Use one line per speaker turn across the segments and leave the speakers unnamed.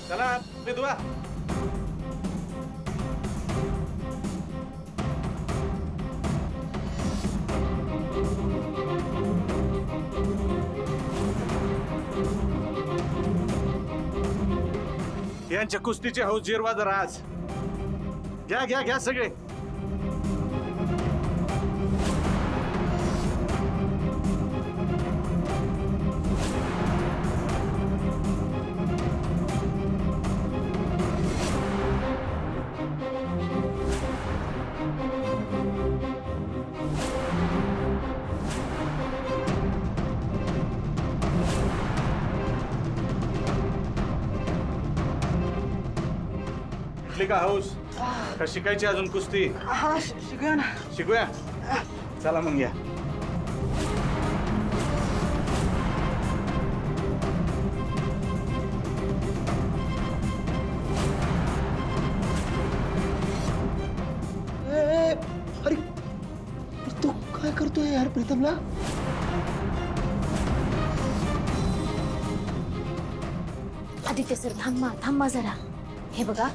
चला विधवा. यांच्या कुस्तीचे हौस जिरवा जरा आज. घ्या घ्या घ्या सगळे. का हौस का शिकायची अजून कुस्ती?
शिकूया ना.
शिकूया. चला मग या.
अरे तू काय करतोय यार प्रीतमला?
आदित्य सर थांबा थांबा जरा. हे बघा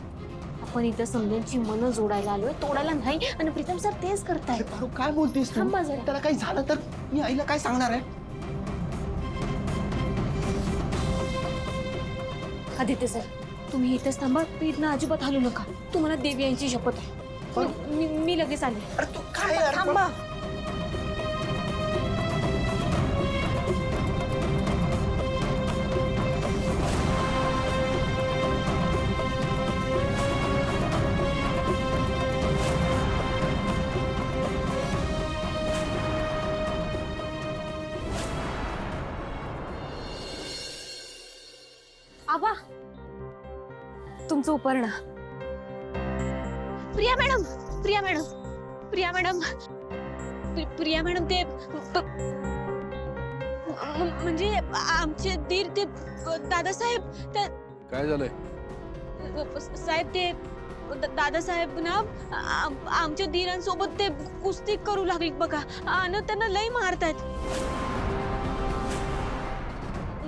आपण इथं समजांची मनं जोडायला आलोय, तोडायला नाही. आणि प्रीतम सर तेच करतायत.
पारू काय बोलतेस तू?
थांबा जरा.
त्याला काही झालं तर मी आईला काय सांगणार आहे?
आदित्य सर तुम्ही इथेच थांबा. इथनं अजिबात हलू नका. तुम्हाला देवी यांची शपथ आहे. मी लगेच आले.
अरे तू काय यार?
थांबा. आबा तुमचं उपर्ण. Priya madam Priya madam Priya madam Priya madam ते म्हणजे आमचे दीर ते दादासाहेब ते
काय झालंय?
साहेब ते दादासाहेब ना आमच्या दीरांसोबत ते कुस्ती करू लागली बघा. आणि त्यांना लई मारतायत.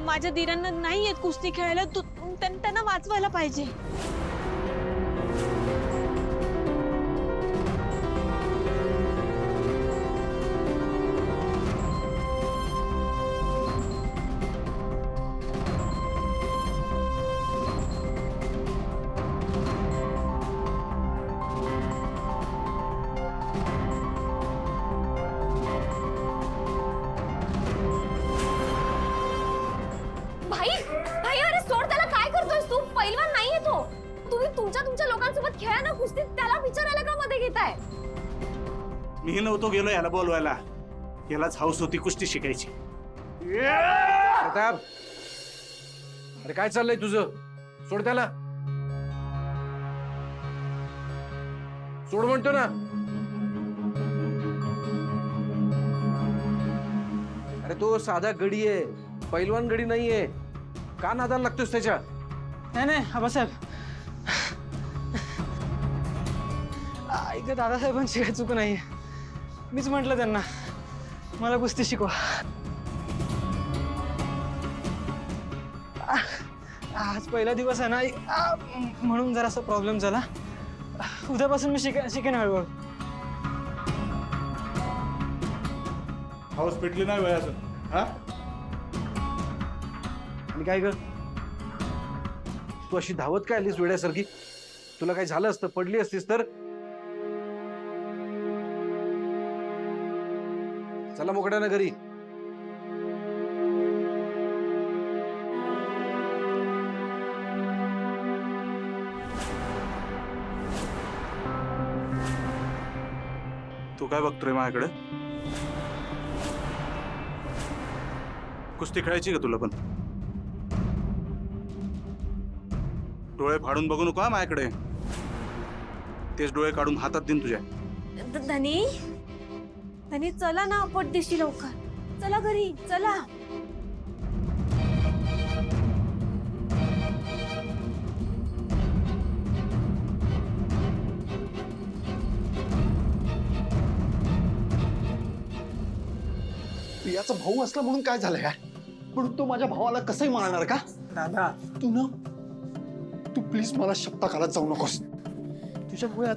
माझ्या दीरांना नाही येत कुस्ती खेळायला. त्यांना वाचवायला पाहिजे.
पैलवान नाहीये तो. तुम्ही तुमच्या लोकांसोबत खेळा ना कुस्ती. त्याला विचारायला का मध्ये घेताय?
मी नव्हतो गेलो याला बोलवायला. यालाच हौस होती कुस्ती शिकायची.
प्रताप अरे काय चाललंय तुझं? सोड त्याला. सोड म्हणतो ना. अरे तो साधा गडी आहे, पैलवान गडी नाहीये. का नादाला लागतोस त्याच्या?
नाही आबासाहेब, ऐक दादासाहेबांची काही चूक नाहीये. मीच म्हटलं त्यांना मला कुस्ती शिकवा. आज पहिला दिवस आहे ना, म्हणून जरासा प्रॉब्लेम झाला. उद्यापासून मी शिकेन हळूहळू.
हौस पेटली नाही वयाचं. हा
आणि काय ग, तू अशी धावत काय आलीस वेड्यासारखी? तुला काय झालं असतं, पडली असतीस तर? चला मोकड्यानं घरी.
तू काय बघतोय माझ्याकडे? कुस्ती खेळायची का तुला पण? डोळे फाडून बघू नको माझ्याकडे. तेच डोळे काढून हातात देईन तुझ्या.
धनी धनी चला ना, पट दिशी लवकर. चला घरी चला.
प्रियाचा भाऊ असला म्हणून काय झालं यार? पण तो माझ्या भावाला कसंही मारणार का? दादा तू ना
प्लीज मला शब्द घालत जाऊ नकोस.
तुझ्यामुळे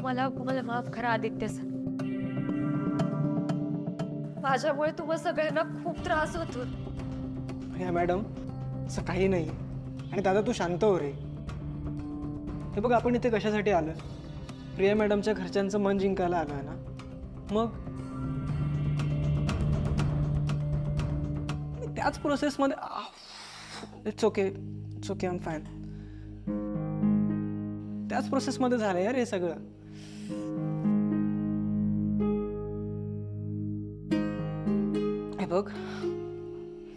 मला मला माफ करा आदित्य सर. माझ्यामुळे तुम्हा सगळ्यांना खूप त्रास होतो.
प्रिया मॅडम असं काही नाही. आणि दादा तू शांत हो रे. हे बघ आपण इथे कशासाठी आलो? प्रिया मॅडमच्या घरच्यांचं मन जिंकायला आलोय ना. मग त्याच प्रोसेसमध्ये it's okay I am fine. त्याच प्रोसेसमध्ये झालं यार हे सगळं. हे बघ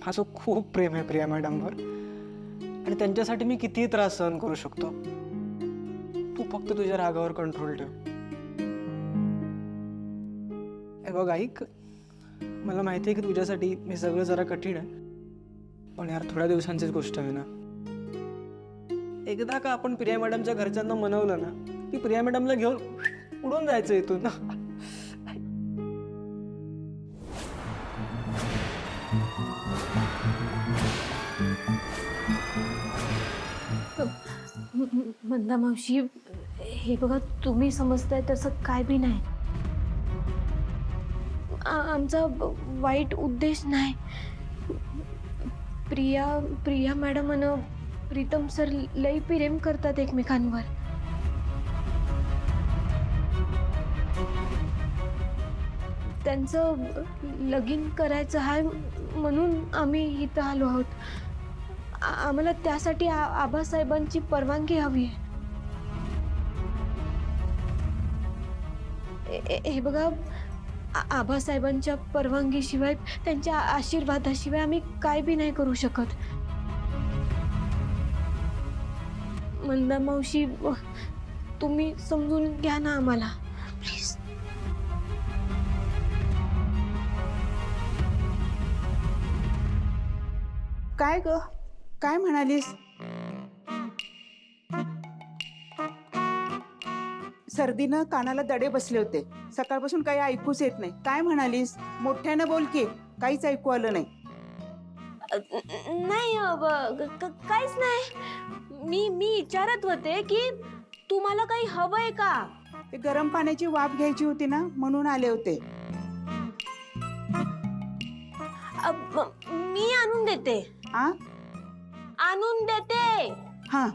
माझं खूप प्रेम आहे प्रिया मॅडमवर आणि त्यांच्यासाठी मी कितीही त्रास सहन करू शकतो. तू फक्त तुझ्या रागावर कंट्रोल ठेव. हे बघ ऐक, मला माहिती आहे की तुझ्यासाठी हे सगळं जरा कठीण आहे, पण यार थोड्या दिवसांचीच गोष्ट आहे ना. एकदा का आपण प्रिया मॅडमच्या घरच्यांना मनवलं ना की प्रिया मॅडमला घेऊन उडून जायचं इथून ना.
मंदा मावशी, हे बघा तुम्ही समजताय तसं काय बी नाही. आमचा वाईट उद्देश नाही. प्रिया मॅडम आणि प्रीतम सर लई प्रेम करतात एकमेकांवर. त्यांचं लगीन करायचं आहे म्हणून आम्ही इथं आलो आहोत. आम्हाला त्यासाठी आबासाहेबांची परवानगी हवी आहे. हे बघा आबासाहेबांच्या परवानगीशिवाय, त्यांच्या आशीर्वादाशिवाय आम्ही काय बी नाही करू शकत. मंदा मावशी तुम्ही समजून घ्या ना आम्हाला प्लीज.
काय ग, काय म्हणालीस? सर्दीनं कानाला दडे बसले होते. सकाळपासून काही ऐकूच येत नाही. काय म्हणालीस? मोठ्यानं बोल की. काहीच ऐकू आलं नाही.
नाही काहीच नाही. मी विचारत होते की तुम्हाला काही हवंय का?
ते गरम पाण्याची वाफ घ्यायची होती ना, म्हणून आले होते.
मी आणून देते.
आ?
आणून देते.
हा.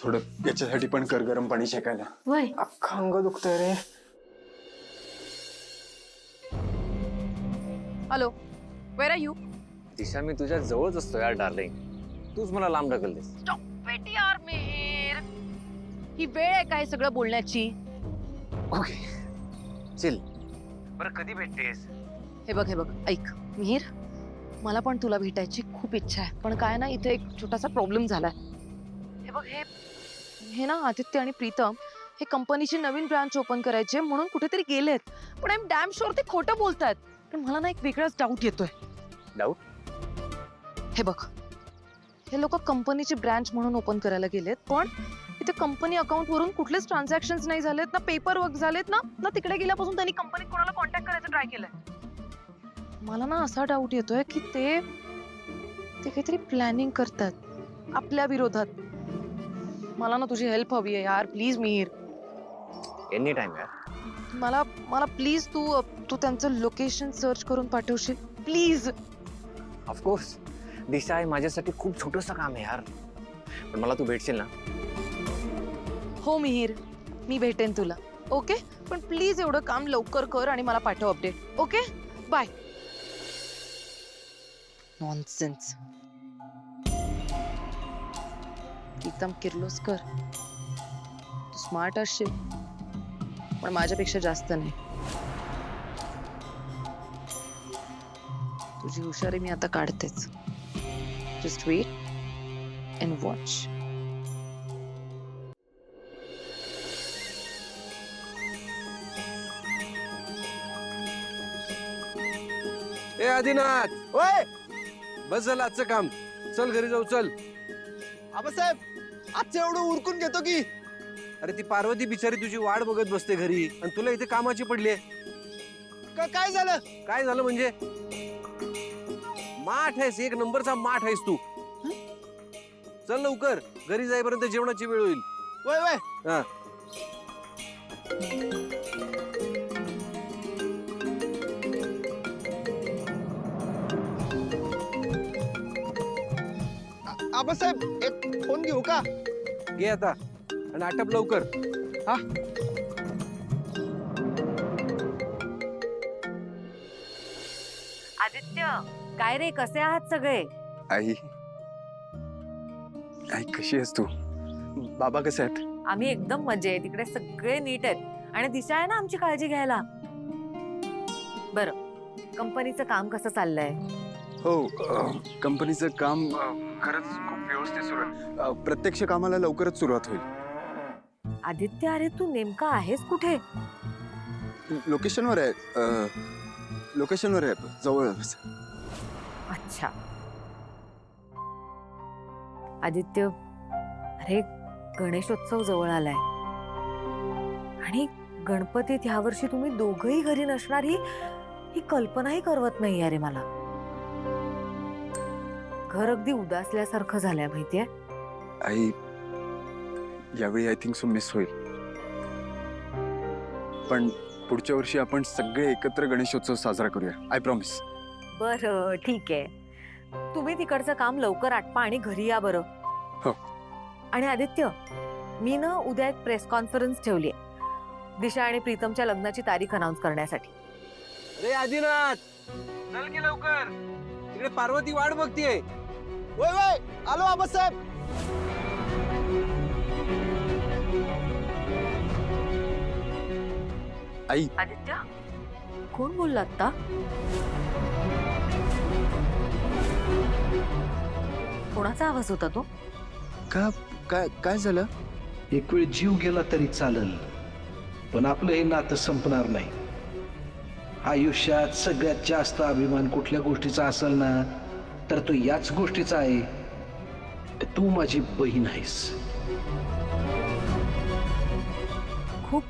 थोडं याच्यासाठी पण कर गरम पाणी शेकायला.
वय
अख्खं अंग दुखतंय रे.
Hello, where are you?
Disha मी तुझ्या जवळच असतो यार डार्लिंग. तूच मला लांब ढकलतेस.
यार मिहिर, ही वेळ आहे काय सगळं बोलण्याची?
Okay chill. बरं कधी भेटतेस?
हे बघ ऐक मिहिर, मला पण तुला भेटायची खूप इच्छा आहे, पण काय ना इथे एक छोटासा प्रॉब्लेम झालाय. हे बघ हे ना आदित्य आणि प्रीतम हे कंपनीची नवीन ब्रांच ओपन करायचे म्हणून कुठेतरी गेलेत, पण आय एम डॅम शुअर ते खोटं बोलतायत. पण मला ना एक वेगळाच डाऊट येतोय.
डाऊट?
हे बघ, हे लोक कंपनीची ब्रांच म्हणून ओपन करायला गेलेत, पण इथे कंपनी अकाउंट वरून कुठलेच ट्रान्झॅक्शन्स नाही झालेत ना, पेपर वर्क झालेत ना तिकडे गेल्यापासून त्यांनी कंपनीत कोणाला कॉन्टॅक्ट करायचं ट्राय केलंय. मला ना असा डाऊट येतोय की ते काहीतरी प्लॅनिंग करतात आपल्या विरोधात. मला ना तुझी हेल्प हवी आहे यार, प्लीज मिहिर.
एनी टाइम यार.
मला प्लीज तू त्यांचं लोकेशन सर्च करून पाठवशील प्लीज?
ऑफकोर्स. दिशा आहे माझ्यासाठी खूप छोटंसं काम आहे यार, पण मला तू भेटशील ना?
हो मिहिर, मी भेटेन तुला. ओके, पण प्लीज एवढं काम लवकर कर आणि मला पाठव update. Okay, bye. Nonsense. Pritam Kirloskar, तू स्मार्ट असशील पण माझ्यापेक्षा जास्त नाही. तुझी हुशारी मी आता काढतेच. Just wait and watch.
ए आदिनाथ, ओय बस झालं आजचं काम. चल घरी जाऊ. चल
आबासाहेब, आजचं एवढं उरकून घेतो की
अरे ती पार्वती बिचारी तुझी वाट बघत बसते घरी आणि तुला इथे कामाची पडली. काय झालं? काय झालं म्हणजे माठ आहेस, एक नंबरचा माठ आहेस तू. चल लवकर, घरी जाईपर्यंत जेवणाची वेळ होईल.
वय वय
हा.
आबासाहेब एक फोन घेऊ का?
घे आता आणि आटप लवकर.
हा.
आदित्य, काय रे, कसे आहात सगळे?
आई आई कशी आहेस तू? बाबा कसे आहेत?
आम्ही एकदम मजेत, तिकडे सगळे नीट आहेत आणि दिशा आहे ना आमची काळजी घ्यायला. बरं, कंपनीचं काम कसं चाललंय?
हो, कंपनीचं काम खरंच खूप व्यवस्थित सुरू आहे. प्रत्यक्ष कामाला लवकरच सुरुवात होईल.
आदित्य, अरे तू नेमका आहेस कुठे?
लोकेशनवर आहे, लोकेशनवर आहे, जवळ.
अच्छा आदित्य, अरे गणेशोत्सव जवळ आलाय आणि गणपतीत ह्या वर्षी तुम्ही दोघही घरी नसणार ही कल्पनाही करवत नाही अरे मला. घर अगदी उदासल्यासारखं झालंय माहितीये.
आई यावेळी आय थिंक सो मिस होईल, पण पुढच्या वर्षी आपण सगळे एकत्र गणेशोत्सव साजरा करूया. I promise.
बरं ठीक आहे, तुम्ही तिकडचं काम लवकर आटपा आणि घरी या बरं.
हो.
आणि आदित्य, मी ना उद्या एक प्रेस कॉन्फरन्स ठेवली दिशा आणि प्रीतमच्या लग्नाची तारीख अनाऊन्स करण्यासाठी.
अरे आदिनाथ, चल की लवकर, तिकडे पार्वती वाट बघतीये.
वय वय आलो आबासाहेब. आई
आदित्य, कोण बोलला आता? कोणाचा आवाज होता तो?
का काय काय झालं?
एक वेळ जीव गेला तरी चालेल, पण आपलं हे नातं संपणार नाही. आयुष्यात सगळ्यात जास्त अभिमान कुठल्या गोष्टीचा असेल ना, तर तो याच गोष्टीचा आहे, तू माझी बहीण आहेस.
खूप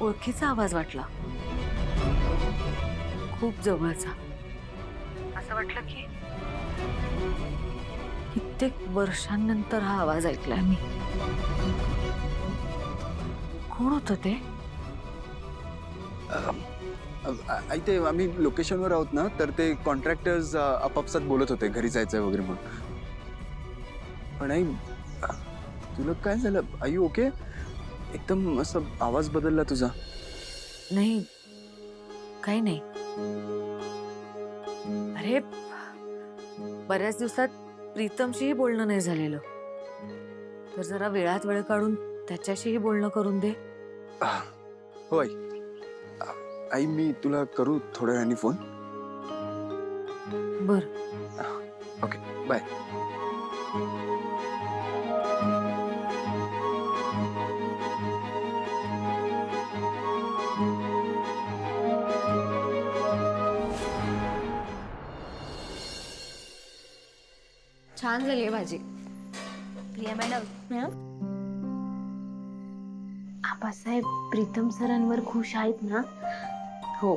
ओळखीचा आवाज वाटला, खूप जवळचा. असं वाटलं की कित्येक वर्षांनंतर हा आवाज ऐकलाय मी. कोण होतं ते?
आई ते आम्ही लोकेशनवर आहोत ना, तर ते कॉन्ट्रॅक्टर्स आपापसात बोलत होते घरी जायचंय वगैरे म्हणून. पण आई तुला काय झालं? I you okay? एकदम असं आवाज बदलला तुझा.
नाही, काही नाही. अरे बऱ्याच दिवसात प्रीतमशीही बोलणं नाही झालेलं, तर जरा वेळात वेळ काढून त्याच्याशीही बोलणं करून दे.
हो आई. आई मी तुला करू थोड्या वेळाने फोन?
बर.
Okay bye.
छान झाली भाजी.
प्रिया मॅडम, आबासाहेब प्रीतम सरांवर खुश आहेत ना?
हो,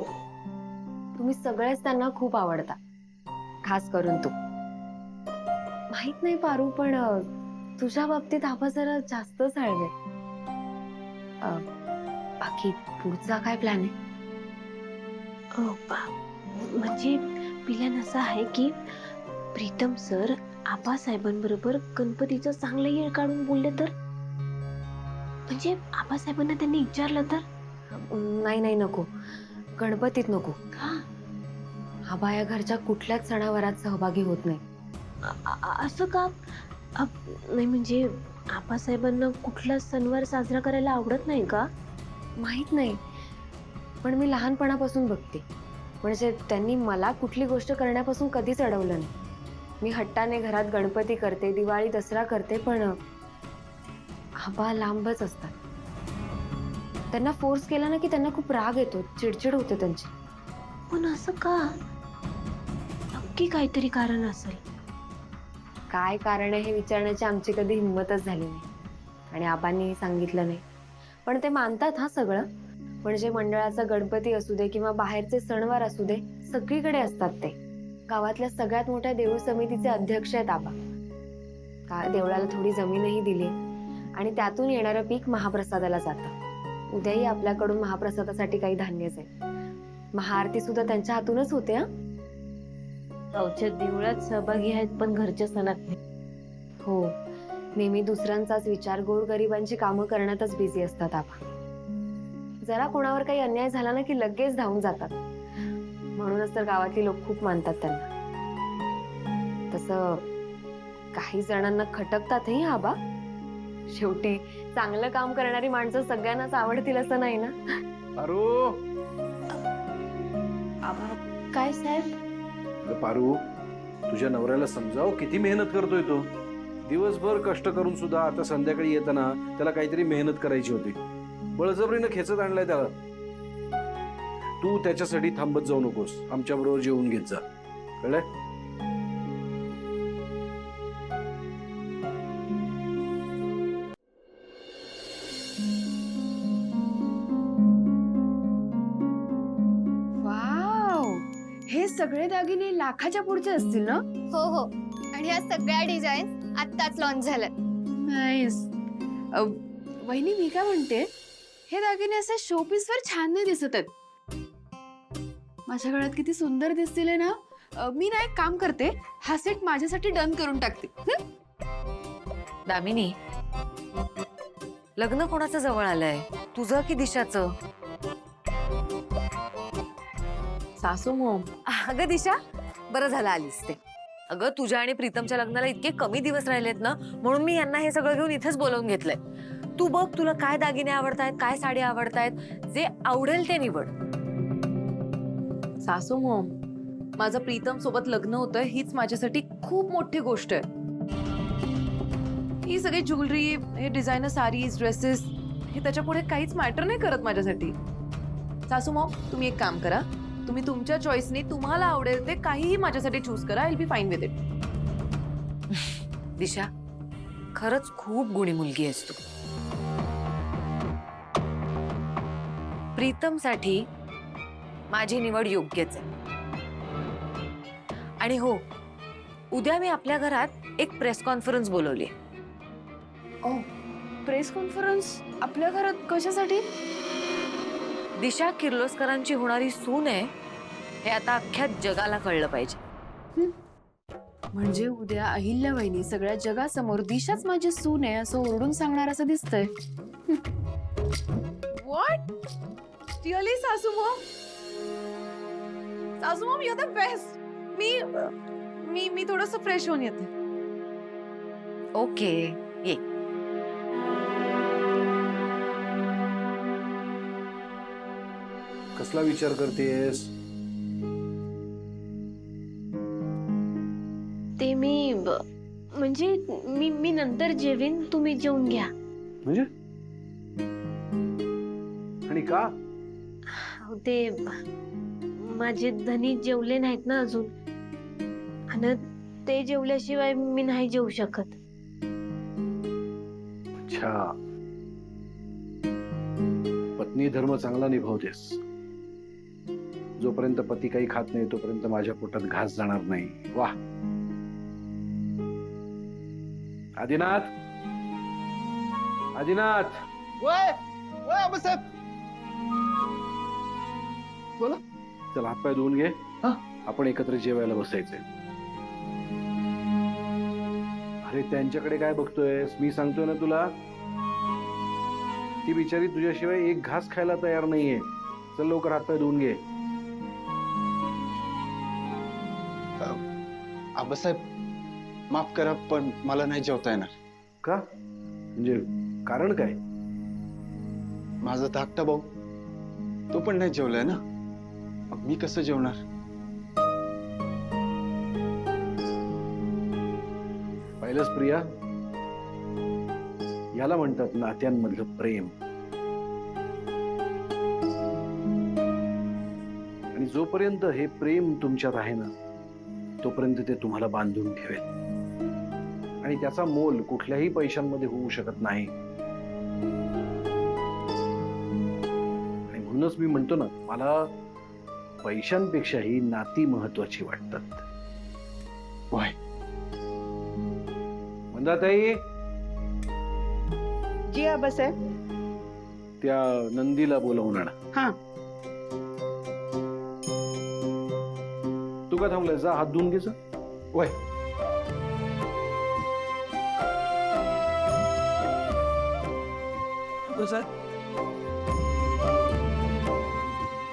तुम्ही सगळेच त्यांना खूप आवडता, खास करून तू. माहित नाही पारू, पण तुझ्या बाबतीत आबा जरा जास्तच हळवे. बाकी पुढचा काय प्लॅन आहे?
म्हणजे प्लॅन असा आहे की प्रीतम सर आबासाहेबांबरोबर गणपतीचं चांगलं येळ काढून बोलले तर, म्हणजे आबासाहेबांना त्यांनी विचारलं तर.
नाही नको, गणपतीत नको.
का?
आबा या घरच्या कुठल्याच सणावारात सहभागी होत नाही.
असं का? नाही म्हणजे आबासाहेबांना कुठला सणवार साजरा करायला आवडत नाही का?
माहित नाही, पण मी लहानपणापासून बघते, म्हणजे त्यांनी मला कुठली गोष्ट करण्यापासून कधीच अडवलं नाही. मी हट्टाने घरात गणपती करते, दिवाळी दसरा करते, पण आबा लांबच असतात. त्यांना फोर्स केला ना की त्यांना खूप राग येतो, चिडचिड होते त्यांची.
पण असं का? नक्की काहीतरी कारण असेल.
काय कारण आहे हे विचारण्याची आमची कधी हिंमतच झाली नाही. आणि आबांनी सांगितलं नाही. पण ते मानतात हा सगळं. म्हणजे मंडळाचा गणपती असू दे किंवा बाहेरचे सणवार असू दे, सगळीकडे असतात ते. गावातल्या सगळ्यात मोठ्या देऊळ समितीचे अध्यक्ष आहेत आबा. देवळाला थोडी जमीनही दिली आणि त्यातून येणारं पीक महाप्रसादाला जातं. उद्याही आपल्याकडून महाप्रसादासाठी काही धान्यच आहे. महाआरती सुद्धा त्यांच्या हातूनच होते.
गावच्या देवळात सहभागी आहेत पण घरच्या सणात नाही.
हो, नेहमी दुसऱ्यांचाच विचार, गोरगरिबांची कामं करण्यातच बिझी असतात आबा. जरा कोणावर काही अन्याय झाला ना की लगेच धावून जातात. म्हणूनच तर गावातली लोक खूप मानतात त्यांना. तसं काही जणांना खटकतातही आबा. शेवटी चांगलं काम करणारी माणसं सगळ्यांनाच आवडतील असं नाही ना.
पारू,
काय साहेब?
अगं पारू, तुझ्या नवऱ्याला समजाव किती मेहनत करतोय तो. दिवसभर कष्ट करून सुद्धा आता संध्याकाळी येताना त्याला काहीतरी मेहनत करायची होती. बळजबरीनं खेचत आणलाय त्याला. तू त्याच्यासाठी थांबत जाऊ नकोस, आमच्या बरोबर जेवून घेत जा, कळलंय?
वाव, हे सगळे दागिने लाखाच्या पुढचे असतील ना?
हो हो, आणि ह्या सगळ्या डिझाईन आत्ताच लॉन्च झाल्यात.
नाईस. वहिनी, मी काय म्हणते, हे दागिने असे शोपीसवर छान नाही दिसत आहेत. माझ्या गळ्यात किती सुंदर दिसतील ना. मी ना एक काम करते, हा सेट माझ्यासाठी डन करून टाकते.
दामिनी, लग्न कोणाचं जवळ आलंय, तुझं की दिशाचं?
सासू मॉम.
अगं दिशा, बरं झालं आलीस ते. अगं तुझ्या आणि प्रीतमच्या लग्नाला इतके कमी दिवस राहिलेत ना, म्हणून मी यांना हे सगळं घेऊन इथेच बोलावून घेतलंय. तू बघ, तुला काय दागिने आवडतायत, काय साडी आवडतायत, जे आवडेल ते निवड.
सासू मॉम, माझं प्रीतम सोबत लग्न होतंय हीच माझ्यासाठी खूप मोठी गोष्ट आहे. ही सगळी ज्वेलरी, हे डिझायनर साडीज, ड्रेसेस, हे त्याच्या पुढे काहीच मॅटर नाही करत माझ्यासाठी. सासू मॉम, तुम्ही एक काम करा, तुम्ही तुमच्या चॉईसने तुम्हाला आवडेल ते काहीही माझ्यासाठी चूज करा. I will be fine with it.
Disha, खरंच खूप गुणी मुलगी आहेस तू. प्रीतमसाठी माझी निवड योग्यच आहे. आणि हो, उद्या मी आपल्या घरात एक प्रेस कॉन्फरन्स बोलवली.
प्रेस कॉन्फरन्स आपल्या घरात कशासाठी?
दिशा किर्लोस्करांची होणारी सून आहे हे आता अख्ख्या जगाला कळलं पाहिजे.
म्हणजे उद्या अहिल्या वहिनी सगळ्या जगासमोर दिशाच माझी सून आहे असं ओरडून सांगणार असं दिसतंय.
व्हॉट? रिअली सासू मॉम? सासू mom, you are the best. मी थोडंसं फ्रेश होऊन येते.
ओके, ये.
कसला विचार करतेस?
ते म्हणजे मी नंतर जेवेन, तुम्ही जेवून घ्या.
म्हणजे आणि का?
ते माझे धनी जेवले नाहीत ना अजून, आणि ते जेवल्याशिवाय मी नाही जेवू शकत.
अच्छा, पत्नी धर्म चांगला निभावतेस. जोपर्यंत पती काही खात नाही तोपर्यंत माझ्या पोटात घास जाणार नाही. वाह. आदिनाथ, आदिनाथ,
बोला.
चल, हातपाय धुवून घे. आपण एकत्र जेवायला बसायचंय. अरे त्यांच्याकडे काय बघतोयस? मी सांगतोय ना तुला, ती बिचारी तुझ्याशिवाय एक घास खायला तयार नाहीये. चल लवकर हातपाय धुवून घे.
आबासाहेब, माफ करा पण मला नाही जेवता येणार.
का? म्हणजे कारण काय?
माझा धाकटा भाऊ तो पण नाही जेवलाय ना, मग मी कसं जेवणार?
पाहिलंस प्रिया, याला म्हणतात नात्यांमधलं प्रेम. आणि जोपर्यंत हे प्रेम तुमच्यात आहे ना, तोपर्यंत ते तुम्हाला बांधून ठेवेल. आणि त्याचा मोल कुठल्याही पैशांमध्ये होऊ शकत नाही. म्हणूनच मी म्हणतो ना, मला पैशांपेक्षाही नाती महत्वाची वाटतात.
वाय
मंदाताई,
जी आबासाहेब.
त्या नंदीला बोलावून आणा.
हा.
तू का थांबलाय? जा हात धुवून घे. वय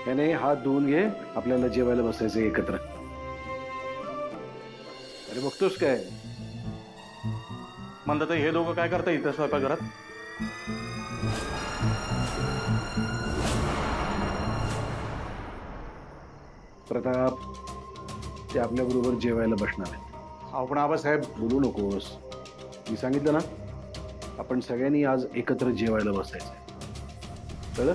याने हात धुवून घे. आपल्याला जेवायला बसायचं एकत्र. अरे बघतोस काय?
म्हणतात हे दोघं काय करता इथं स्वयंपाकघरात?
प्रताप, ते आपल्या बरोबर जेवायला बसणार आहेत.
आपण आबासाहेब
बोलू नकोस. मी सांगितलं ना, आपण सगळ्यांनी आज एकत्र जेवायला बसायचं. कळलं?